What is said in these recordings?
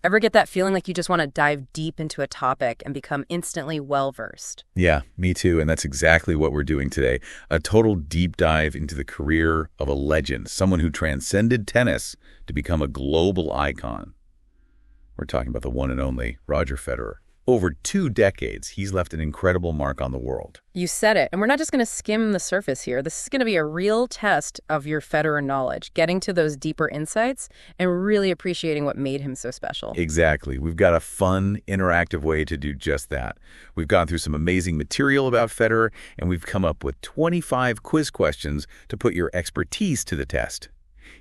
Ever get that feeling like you just want to dive deep into a topic and become instantly well-versed? Yeah, me too, and that's exactly what we're doing today. A total deep dive into the career of a legend, someone who transcended tennis to become a global icon. We're talking about the one and only Roger Federer. Over 2 decades, he's left an incredible mark on the world. You said it, and we're not just going to skim the surface here. This is going to be a real test of your Federer knowledge, getting to those deeper insights and really appreciating what made him so special. Exactly. We've got a fun, interactive way to do just that. We've gone through some amazing material about Federer, and we've come up with 25 quiz questions to put your expertise to the test.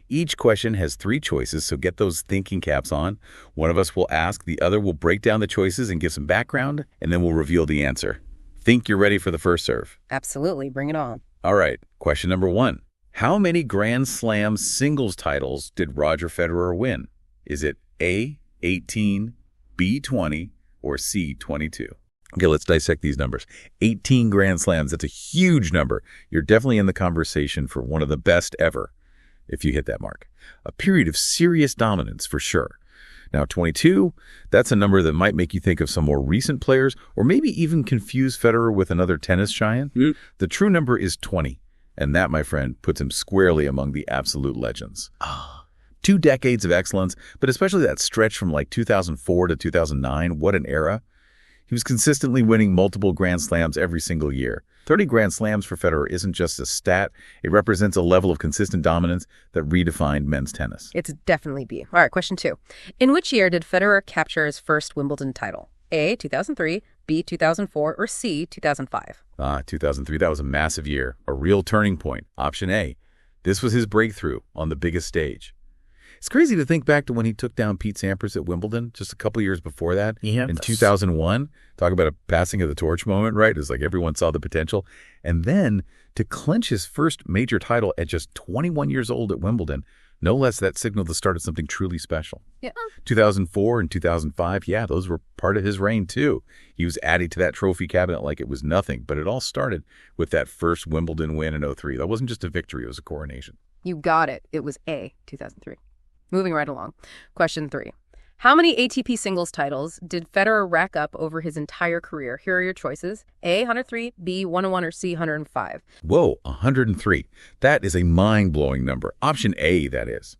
Each question has 3 choices, so get those thinking caps on. One of us will ask, the other will break down the choices and give some background, and then we'll reveal the answer. Think you're ready for the first serve? Absolutely. Bring it on. All right. Question number 1. How many Grand Slam singles titles did Roger Federer win? Is it A, 18, B, 20, or C, 22? Okay, let's dissect these numbers. 18 Grand Slams. That's a huge number. You're definitely in the conversation for one of the best ever, if you hit that mark. A period of serious dominance for sure. Now, 22, that's a number that might make you think of some more recent players or maybe even confuse Federer with another tennis giant. The true number is 20, and that, my friend, puts him squarely among the absolute legends. 2 decades of excellence, but especially that stretch from like 2004 to 2009, what an era. He was consistently winning multiple Grand Slams every single year. 30 Grand Slams for Federer isn't just a stat. It represents a level of consistent dominance that redefined men's tennis. It's definitely B. All right, question 2. In which year did Federer capture his first Wimbledon title? A, 2003, B, 2004, or C, 2005? 2003. That was a massive year, a real turning point. Option A. This was his breakthrough on the biggest stage. It's crazy to think back to when he took down Pete Sampras at Wimbledon just a couple years before that. In 2001. Talk about a passing of the torch moment, right? It's like everyone saw the potential. And then to clinch his first major title at just 21 years old at Wimbledon, no less that signaled the start of something truly special. Yeah. 2004 and 2005, yeah, those were part of his reign too. He was adding to that trophy cabinet like it was nothing, but it all started with that first Wimbledon win in 2003. That wasn't just a victory, it was a coronation. You got it. It was A, 2003. Moving right along. Question 3. How many ATP singles titles did Federer rack up over his entire career? Here are your choices. A, 103, B, 101, or C, 105. Whoa, 103. That is a mind-blowing number. Option A, that is.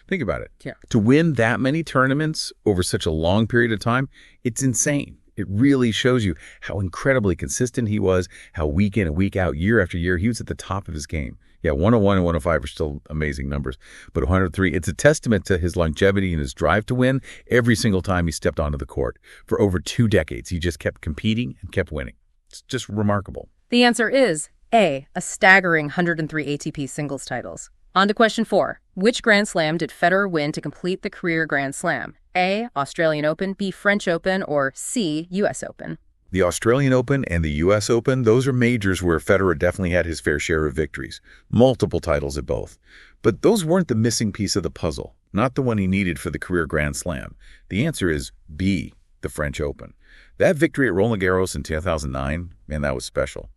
Think about it. Yeah. To win that many tournaments over such a long period of time, it's insane. It really shows you how incredibly consistent he was, how week in and week out, year after year, he was at the top of his game. Yeah, 101 and 105 are still amazing numbers, but 103, it's a testament to his longevity and his drive to win every single time he stepped onto the court. For over 2 decades, he just kept competing and kept winning. It's just remarkable. The answer is A, a staggering 103 ATP singles titles. On to question 4. Which Grand Slam did Federer win to complete the career Grand Slam? A, Australian Open, B, French Open, or C, U.S. Open? The Australian Open and the U.S. Open, those are majors where Federer definitely had his fair share of victories. Multiple titles at both. But those weren't the missing piece of the puzzle, not the one he needed for the career Grand Slam. The answer is B, the French Open. That victory at Roland Garros in 2009, man, that was special.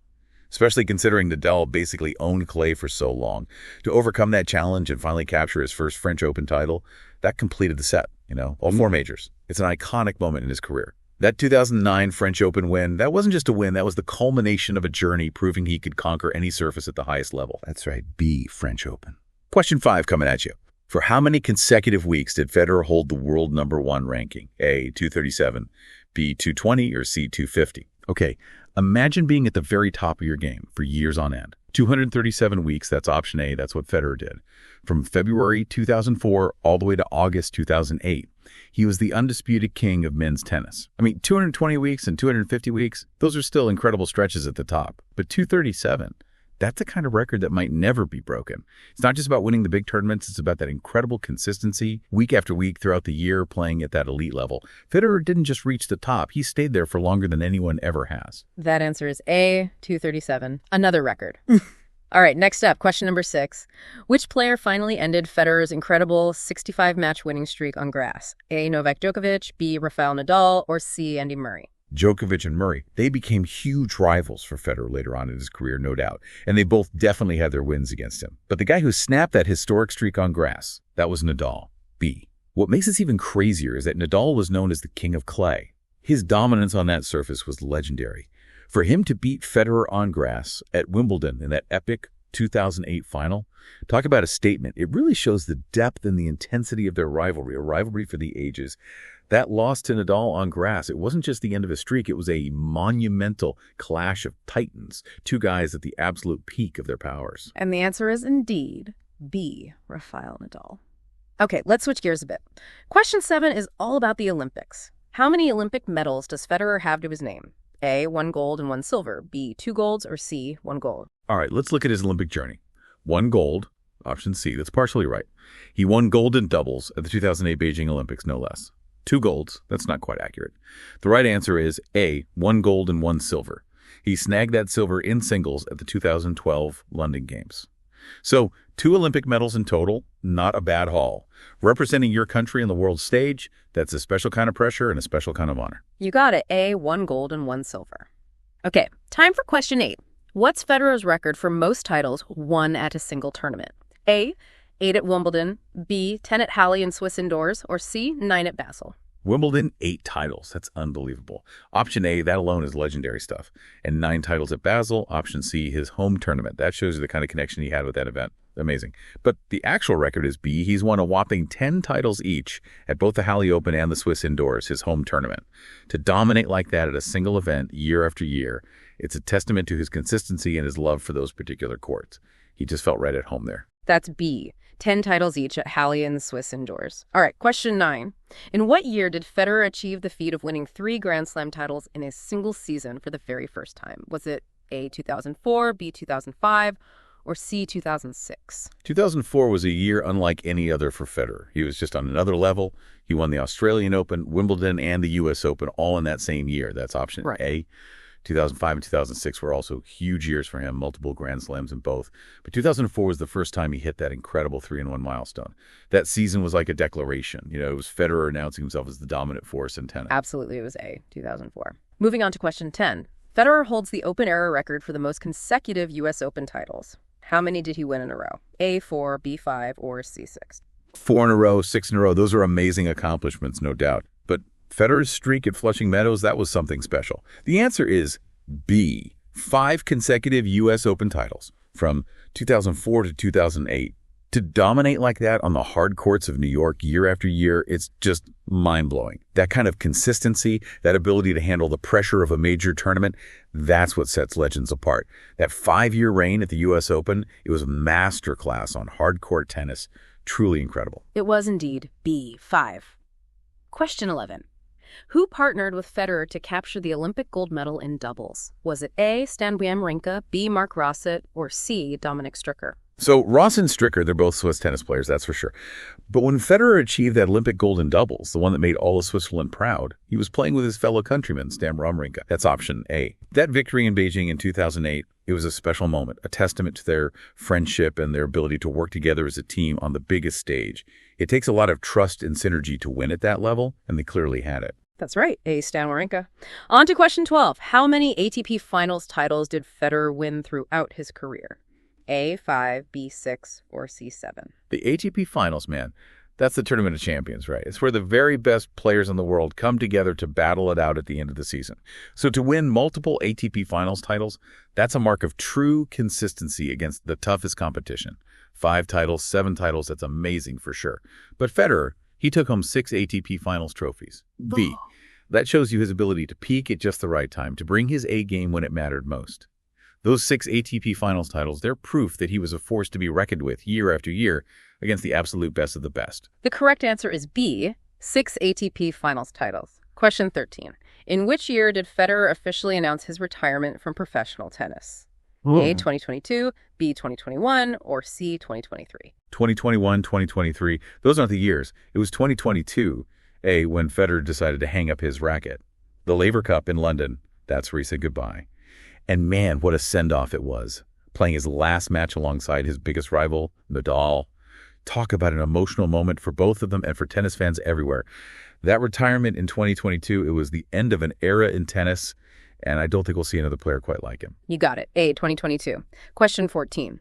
Especially considering Nadal basically owned clay for so long. To overcome that challenge and finally capture his first French Open title, that completed the set, all 4 majors. It's an iconic moment in his career. That 2009 French Open win, that wasn't just a win, that was the culmination of a journey proving he could conquer any surface at the highest level. That's right, B, French Open. Question 5 coming at you. For how many consecutive weeks did Federer hold the world #1 ranking? A, 237, B, 220, or C, 250? Okay, imagine being at the very top of your game for years on end. 237 weeks, that's option A, that's what Federer did. From February 2004 all the way to August 2008. He was the undisputed king of men's tennis. 220 weeks and 250 weeks, those are still incredible stretches at the top. But 237, that's a kind of record that might never be broken. It's not just about winning the big tournaments, it's about that incredible consistency, week after week throughout the year playing at that elite level. Federer didn't just reach the top, he stayed there for longer than anyone ever has. That answer is A, 237. Another record. All right, next up, question number 6. Which player finally ended Federer's incredible 65-match winning streak on grass? A, Novak Djokovic, B, Rafael Nadal, or C, Andy Murray? Djokovic and Murray, they became huge rivals for Federer later on in his career, no doubt, and they both definitely had their wins against him. But the guy who snapped that historic streak on grass, that was Nadal, B. What makes this even crazier is that Nadal was known as the king of clay. His dominance on that surface was legendary. For him to beat Federer on grass at Wimbledon in that epic 2008 final, talk about a statement. It really shows the depth and the intensity of their rivalry, a rivalry for the ages. That loss to Nadal on grass, it wasn't just the end of a streak, it was a monumental clash of titans, two guys at the absolute peak of their powers. And the answer is indeed B, Rafael Nadal. Okay, let's switch gears a bit. Question 7 is all about the Olympics. How many Olympic medals does Federer have to his name? A, 1 gold and 1 silver, B, 2 golds, or C, 1 gold? All right, let's look at his Olympic journey. 1 gold, option C, that's partially right. He won gold in doubles at the 2008 Beijing Olympics, no less. 2 golds, that's not quite accurate. The right answer is A, 1 gold and 1 silver. He snagged that silver in singles at the 2012 London Games. So, 2 Olympic medals in total, not a bad haul. Representing your country on the world stage, that's a special kind of pressure and a special kind of honor. You got it. A, 1 gold and 1 silver. Okay, time for question 8. What's Federer's record for most titles won at a single tournament? A, 8 at Wimbledon, B, 10 at Halle and Swiss indoors, or C, 9 at Basel? Wimbledon, 8 titles. That's unbelievable. Option A, that alone is legendary stuff. And 9 titles at Basel. Option C, his home tournament. That shows you the kind of connection he had with that event. Amazing. But the actual record is B. He's won a whopping 10 titles each at both the Halle Open and the Swiss indoors, his home tournament. To dominate like that at a single event year after year, it's a testament to his consistency and his love for those particular courts. He just felt right at home there. That's B. 10 titles each at Halle and the Swiss indoors. All right, question 9. In what year did Federer achieve the feat of winning 3 Grand Slam titles in a single season for the very first time? Was it A, 2004, B, 2005, or C, 2006? 2004 was a year unlike any other for Federer. He was just on another level. He won the Australian Open, Wimbledon, and the U.S. Open all in that same year. That's option Right. A. 2005 and 2006 were also huge years for him, multiple Grand Slams in both. But 2004 was the first time he hit that incredible 3-in-1 milestone. That season was like a declaration. It was Federer announcing himself as the dominant force in tennis. Absolutely, it was A, 2004. Moving on to question 10. Federer holds the Open-era record for the most consecutive U.S. Open titles. How many did he win in a row? A4, B5, or C6? 4 in a row, 6 in a row. Those are amazing accomplishments, no doubt. But Federer's streak at Flushing Meadows, that was something special. The answer is B, 5 consecutive U.S. Open titles from 2004 to 2008. To dominate like that on the hard courts of New York year after year, it's just mind-blowing. That kind of consistency, that ability to handle the pressure of a major tournament, that's what sets legends apart. That 5-year reign at the U.S. Open, it was a masterclass on hard court tennis. Truly incredible. It was indeed B5. Question 11. Who partnered with Federer to capture the Olympic gold medal in doubles? Was it A, Stan Wawrinka, B, Mark Rosset, or C, Dominic Stricker? So Ross and Stricker, they're both Swiss tennis players, that's for sure. But when Federer achieved that Olympic gold in doubles, the one that made all of Switzerland proud, he was playing with his fellow countryman, Stan Wawrinka. That's option A. That victory in Beijing in 2008, it was a special moment, a testament to their friendship and their ability to work together as a team on the biggest stage. It takes a lot of trust and synergy to win at that level, and they clearly had it. That's right, A, Stan Wawrinka. On to question 12. How many ATP Finals titles did Federer win throughout his career? A5, B6, or C7? The ATP Finals, man, that's the Tournament of Champions, right? It's where the very best players in the world come together to battle it out at the end of the season. So to win multiple ATP Finals titles, that's a mark of true consistency against the toughest competition. 5 titles, 7 titles, that's amazing for sure. But Federer, he took home 6 ATP Finals trophies. B. That shows you his ability to peak at just the right time, to bring his A game when it mattered most. Those 6 ATP Finals titles, they're proof that he was a force to be reckoned with year after year against the absolute best of the best. The correct answer is B, 6 ATP Finals titles. Question 13. In which year did Federer officially announce his retirement from professional tennis? A, 2022, B, 2021, or C, 2023? 2021, 2023, those aren't the years. It was 2022, A, when Federer decided to hang up his racket. The Laver Cup in London, that's where he said goodbye. And man, what a send-off it was. Playing his last match alongside his biggest rival, Nadal. Talk about an emotional moment for both of them and for tennis fans everywhere. That retirement in 2022, it was the end of an era in tennis, and I don't think we'll see another player quite like him. You got it. A, 2022. Question 14.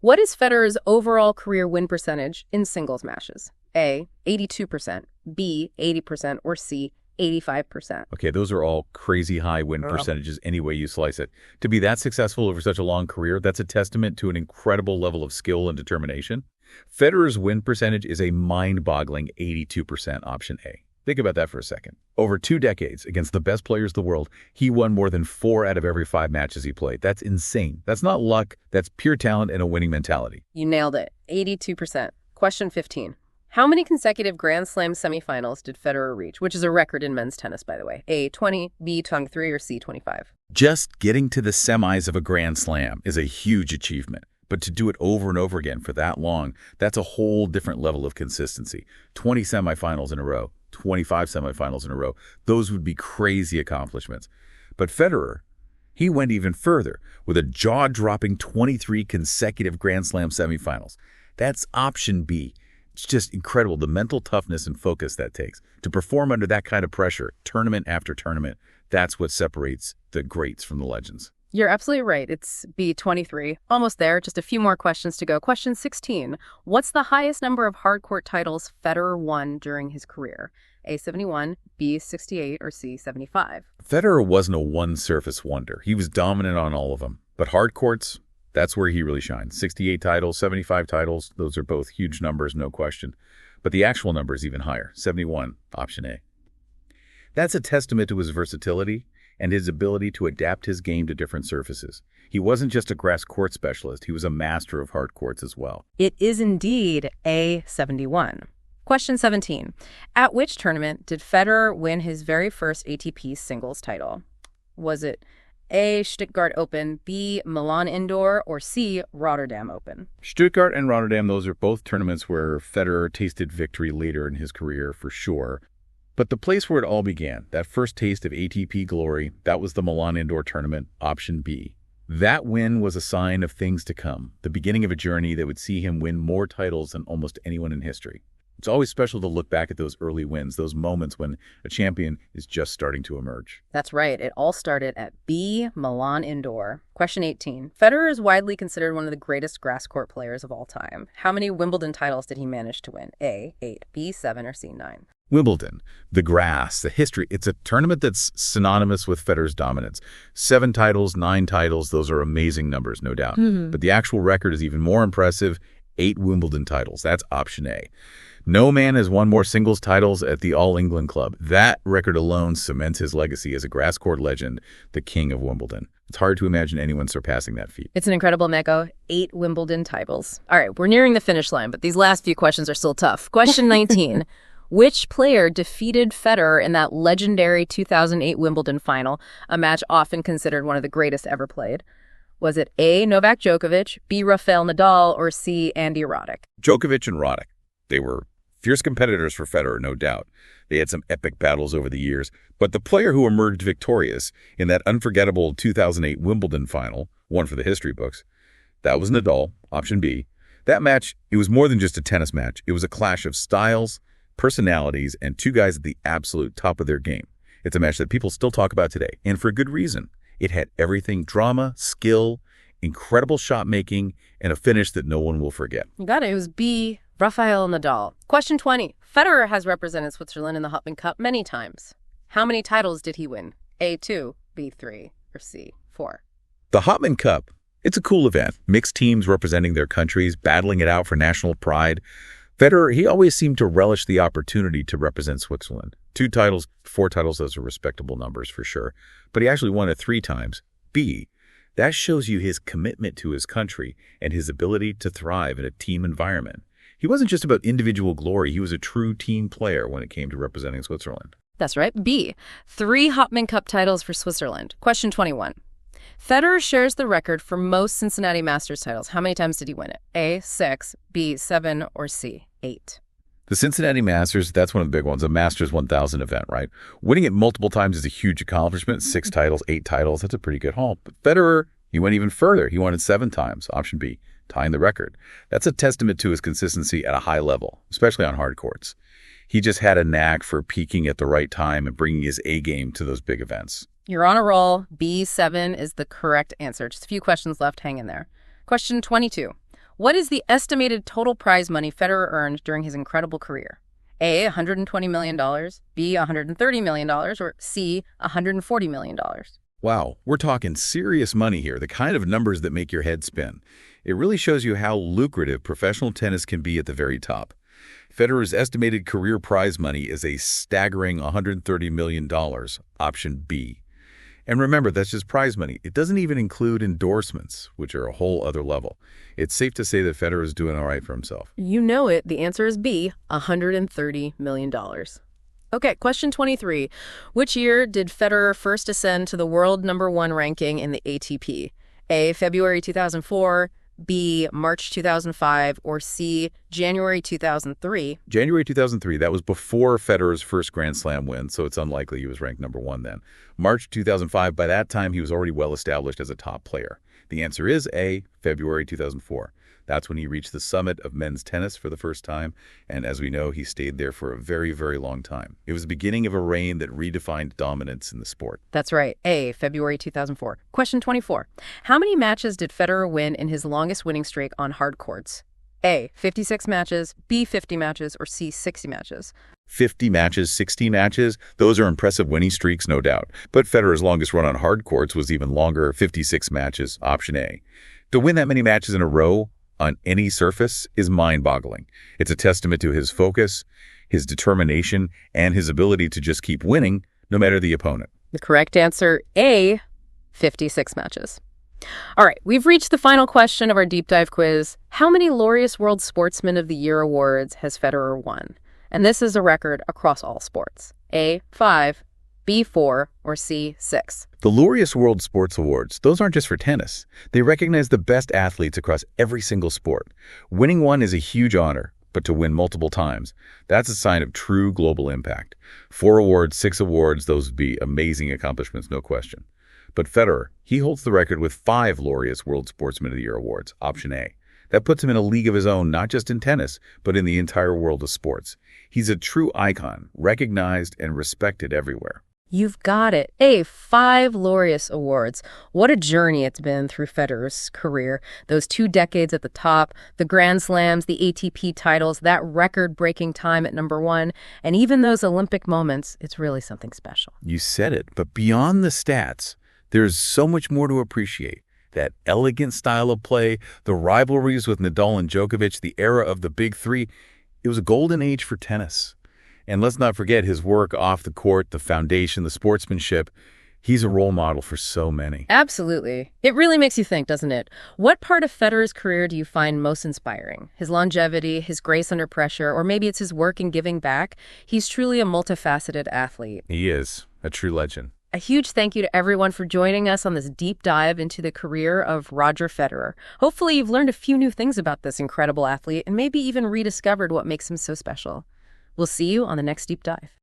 What is Federer's overall career win percentage in singles matches? A, 82%, B, 80%, or C, 85%. Okay, those are all crazy high win percentages any way you slice it. To be that successful over such a long career, that's a testament to an incredible level of skill and determination. Federer's win percentage is a mind-boggling 82%, option A. Think about that for a second. Over 2 decades, against the best players in the world, he won more than 4 out of every 5 matches he played. That's insane. That's not luck. That's pure talent and a winning mentality. You nailed it. 82%. Question 15. How many consecutive Grand Slam semifinals did Federer reach, which is a record in men's tennis, by the way? A, 20, B, 23, or C, 25? Just getting to the semis of a Grand Slam is a huge achievement. But to do it over and over again for that long, that's a whole different level of consistency. 20 semifinals in a row, 25 semifinals in a row. Those would be crazy accomplishments. But Federer, he went even further with a jaw-dropping 23 consecutive Grand Slam semifinals. That's option B. It's just incredible, the mental toughness and focus that takes. To perform under that kind of pressure, tournament after tournament, that's what separates the greats from the legends. You're absolutely right. It's B, 23. Almost there. Just a few more questions to go. Question 16. What's the highest number of hard court titles Federer won during his career? A, 71, B, 68, or C, 75? Federer wasn't a one-surface wonder. He was dominant on all of them. But hard courts, that's where he really shines. 68 titles, 75 titles, those are both huge numbers, no question. But the actual number is even higher, 71, option A. That's a testament to his versatility and his ability to adapt his game to different surfaces. He wasn't just a grass court specialist, he was a master of hard courts as well. It is indeed A, 71. Question 17. At which tournament did Federer win his very first ATP singles title? Was it A, Stuttgart Open, B, Milan Indoor, or C, Rotterdam Open? Stuttgart and Rotterdam, those are both tournaments where Federer tasted victory later in his career for sure. But the place where it all began, that first taste of ATP glory, that was the Milan Indoor Tournament, option B. That win was a sign of things to come, the beginning of a journey that would see him win more titles than almost anyone in history. It's always special to look back at those early wins, those moments when a champion is just starting to emerge. That's right. It all started at B, Milan Indoor. Question 18. Federer is widely considered one of the greatest grass court players of all time. How many Wimbledon titles did he manage to win? A, 8, B, 7, or C, 9? Wimbledon, the grass, the history, it's a tournament that's synonymous with Federer's dominance. 7 titles, 9 titles, those are amazing numbers, no doubt. But the actual record is even more impressive, 8 Wimbledon titles. That's option A. No man has won more singles titles at the All England Club. That record alone cements his legacy as a grass court legend, the king of Wimbledon. It's hard to imagine anyone surpassing that feat. It's an incredible meko. 8 Wimbledon titles. All right, we're nearing the finish line, but these last few questions are still tough. Question 19. Which player defeated Federer in that legendary 2008 Wimbledon final, a match often considered one of the greatest ever played? Was it A, Novak Djokovic, B, Rafael Nadal, or C, Andy Roddick? Djokovic and Roddick. They were fierce competitors for Federer, no doubt. They had some epic battles over the years, but the player who emerged victorious in that unforgettable 2008 Wimbledon final, one for the history books, that was Nadal, option B. That match, it was more than just a tennis match. It was a clash of styles, personalities, and 2 guys at the absolute top of their game. It's a match that people still talk about today, and for good reason. It had everything: drama, skill, incredible shot making, and a finish that no one will forget. You got it. It was B, Rafael Nadal. Question 20. Federer has represented Switzerland in the Hopman Cup many times. How many titles did he win? A, 2, B, 3, or C, 4? The Hopman Cup, it's a cool event. Mixed teams representing their countries, battling it out for national pride. Federer, he always seemed to relish the opportunity to represent Switzerland. 2 titles, 4 titles, those are respectable numbers for sure. But he actually won it 3 times. B, that shows you his commitment to his country and his ability to thrive in a team environment. He wasn't just about individual glory. He was a true team player when it came to representing Switzerland. That's right. B, 3 Hopman Cup titles for Switzerland. Question 21. Federer shares the record for most Cincinnati Masters titles. How many times did he win it? A, 6, B, 7, or C, 8? The Cincinnati Masters, that's one of the big ones, a Masters 1000 event, right? Winning it multiple times is a huge accomplishment. 6 titles, 8 titles, that's a pretty good haul. But Federer, he went even further. He won it 7 times, option B, tying the record. That's a testament to his consistency at a high level, especially on hard courts. He just had a knack for peaking at the right time and bringing his A game to those big events. You're on a roll. B7 is the correct answer. Just a few questions left. Hang in there. Question 22. What is the estimated total prize money Federer earned during his incredible career? A, $120 million, B, $130 million, or C, $140 million? Wow, we're talking serious money here, the kind of numbers that make your head spin. It really shows you how lucrative professional tennis can be at the very top. Federer's estimated career prize money is a staggering $130 million, option B. And remember, that's just prize money. It doesn't even include endorsements, which are a whole other level. It's safe to say that Federer is doing all right for himself. You know it. The answer is B, $130 million. Okay, question 23. Which year did Federer first ascend to the world #1 ranking in the ATP? A, February 2004, B, March 2005, or C, January 2003? January 2003, that was before Federer's first Grand Slam win, so it's unlikely he was ranked #1 then. March 2005, by that time, he was already well established as a top player. The answer is A, February 2004. That's when he reached the summit of men's tennis for the first time, and as we know, he stayed there for a very, very long time. It was the beginning of a reign that redefined dominance in the sport. That's right. A, February 2004. Question 24. How many matches did Federer win in his longest winning streak on hard courts? A, 56 matches, B, 50 matches, or C, 60 matches? 50 matches, 60 matches, those are impressive winning streaks, no doubt. But Federer's longest run on hard courts was even longer, 56 matches, option A. To win that many matches in a row on any surface is mind-boggling. It's a testament to his focus, his determination, and his ability to just keep winning no matter the opponent. The correct answer, A, 56 matches. All right, we've reached the final question of our deep dive quiz. How many Laureus World Sportsman of the Year awards has Federer won? And this is a record across all sports. A, 5, B, 4, or C, 6. The Laureus World Sports Awards, those aren't just for tennis. They recognize the best athletes across every single sport. Winning one is a huge honor, but to win multiple times, that's a sign of true global impact. 4 awards, 6 awards, those would be amazing accomplishments, no question. But Federer, he holds the record with 5 Laureus World Sportsman of the Year awards, option A. That puts him in a league of his own, not just in tennis, but in the entire world of sports. He's a true icon, recognized and respected everywhere. You've got it. A, 5 Laureus Awards. What a journey it's been through Federer's career. Those 2 decades at the top, the Grand Slams, the ATP titles, that record-breaking time at #1, and even those Olympic moments, it's really something special. You said it, but beyond the stats, there's so much more to appreciate. That elegant style of play, the rivalries with Nadal and Djokovic, the era of the big three, it was a golden age for tennis. And let's not forget his work off the court, the foundation, the sportsmanship. He's a role model for so many. Absolutely. It really makes you think, doesn't it? What part of Federer's career do you find most inspiring? His longevity, his grace under pressure, or maybe it's his work in giving back? He's truly a multifaceted athlete. He is a true legend. A huge thank you to everyone for joining us on this deep dive into the career of Roger Federer. Hopefully you've learned a few new things about this incredible athlete and maybe even rediscovered what makes him so special. We'll see you on the next deep dive.